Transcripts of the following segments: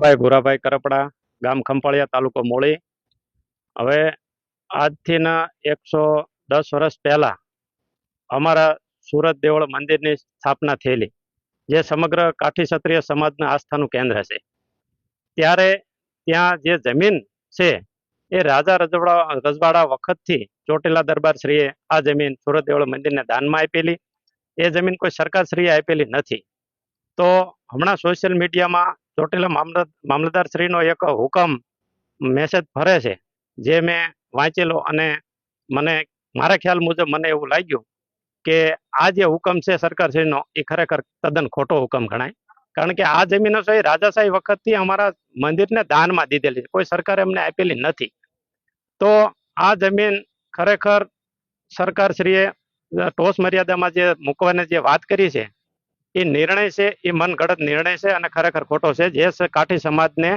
ભાઈ ભૂરાભાઈ કરપડા, ગામ ખંભાળિયા, તાલુકો મૂળી. હવે આજથી 110 વર્ષ પહેલા અમારા સુરત દેવળ મંદિરની સ્થાપના થયેલી, જે સમગ્ર કાઠી ક્ષત્રિય સમાજના આસ્થાનું કેન્દ્ર છે. ત્યારે ત્યાં જે જમીન છે એ રાજા રજવાડા વખતથી ચોટીલા દરબારશ્રીએ આ જમીન સુરત દેવળ મંદિરને દાનમાં આપેલી. એ જમીન કોઈ સરકારશ્રીએ આપેલી નથી. તો હમણાં સોશિયલ મીડિયામાં ચોટીલા મામલતદારશ્રીનો એક હુકમ મેસેજ ફરે છે, જે મેં વાંચેલો અને મને મારા ખ્યાલ મુજબ મને એવું લાગ્યું કે આ જે હુકમ છે સરકારશ્રીનો એ ખરેખર તદ્દન ખોટો હુકમ ગણાય. કારણ કે આ જમીનો છે રાજાશાહી વખતથી અમારા મંદિરને દાનમાં દીધેલી છે, કોઈ સરકારે અમને આપેલી નથી. તો આ જમીન ખરેખર સરકારશ્રીએ ટોચ મર્યાદામાં જે મૂકવાની જે વાત કરી છે એ નિર્ણય છે એ મનગઢત નિર્ણય છે અને ખરેખર ખોટો છે, જે કાઠી સમાજને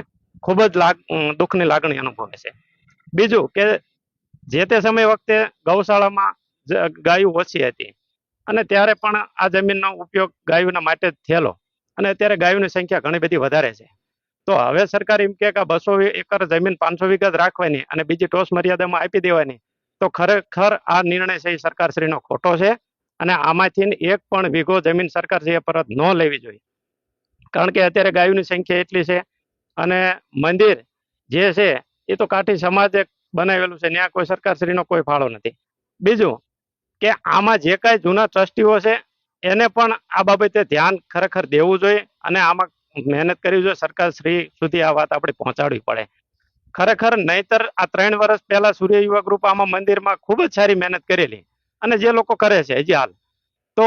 ખૂબ જ દુઃખની લાગણી અનુભવે છે. બીજું કે જે તે સમય વખતે ગૌશાળામાં ગાયો ઓછી હતી અને ત્યારે પણ આ જમીનનો ઉપયોગ ગાયોના માટે જ થયેલો, અને અત્યારે ગાયોની સંખ્યા ઘણી બધી વધારે છે. તો હવે સરકાર એમ કે 200 એકર જમીન 500 વીઘા જ રાખવાની અને બીજી ટોચ મર્યાદામાં આપી દેવાની, તો ખરેખર આ નિર્ણય છે એ સરકારશ્રીનો ખોટો છે. અને આમાંથી એક પણ વીઘો જમીન સરકારશ્રીએ પરત ન લેવી જોઈએ. કારણ કે અત્યારે ગાયોની સંખ્યા એટલી છે અને મંદિર જે છે એ તો કાઠી સમાજે બનાવેલું છે, ત્યાં કોઈ સરકારશ્રીનો કોઈ ફાળો નથી. બીજું કે આમાં જે કાંઈ જૂના ટ્રસ્ટીઓ છે એને પણ આ બાબતે ધ્યાન ખરેખર દેવું જોઈએ અને આમાં મહેનત કરવી જોઈએ. સરકારશ્રી સુધી આ વાત આપણે પહોંચાડવી પડે ખરેખર. નહીતર આ 3 વર્ષ પહેલા સૂર્ય યુવા ગ્રુપ આમાં મંદિરમાં ખૂબ જ સારી મહેનત કરેલી અને જે લોકો કરે છે હજી હાલ, તો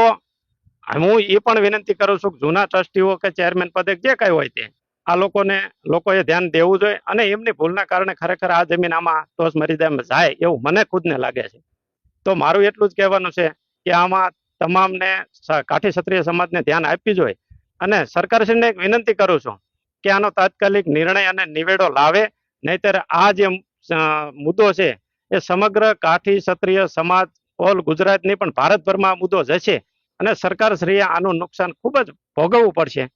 હું એ પણ વિનંતી કરું છું કે જૂના ટ્રસ્ટીઓ કે ચેરમેન પદે જે કાંઈ હોય તે આ લોકોએ ધ્યાન દેવું જોઈએ અને એમની ભૂલના કારણે ખરેખર આ જમીન આમાં ટોચ મર્યાદામાં જાય એવું મને ખુદને લાગે છે. તો મારું એટલું જ કહેવાનું છે કે આમાં તમામને કાઠી ક્ષત્રિય સમાજને ધ્યાન આપવી જોઈએ અને સરકારશ્રીને એક વિનંતી કરું છું કે આનો તાત્કાલિક નિર્ણય અને નિવેડો લાવે. નહીતર આ જે મુદ્દો છે એ સમગ્ર કાઠી ક્ષત્રિય સમાજ ઓલ ગુજરાતની પણ ભારતભરમાં આ મુદ્દો જશે અને સરકારશ્રીએ આનું નુકસાન ખૂબ જ ભોગવવું પડશે.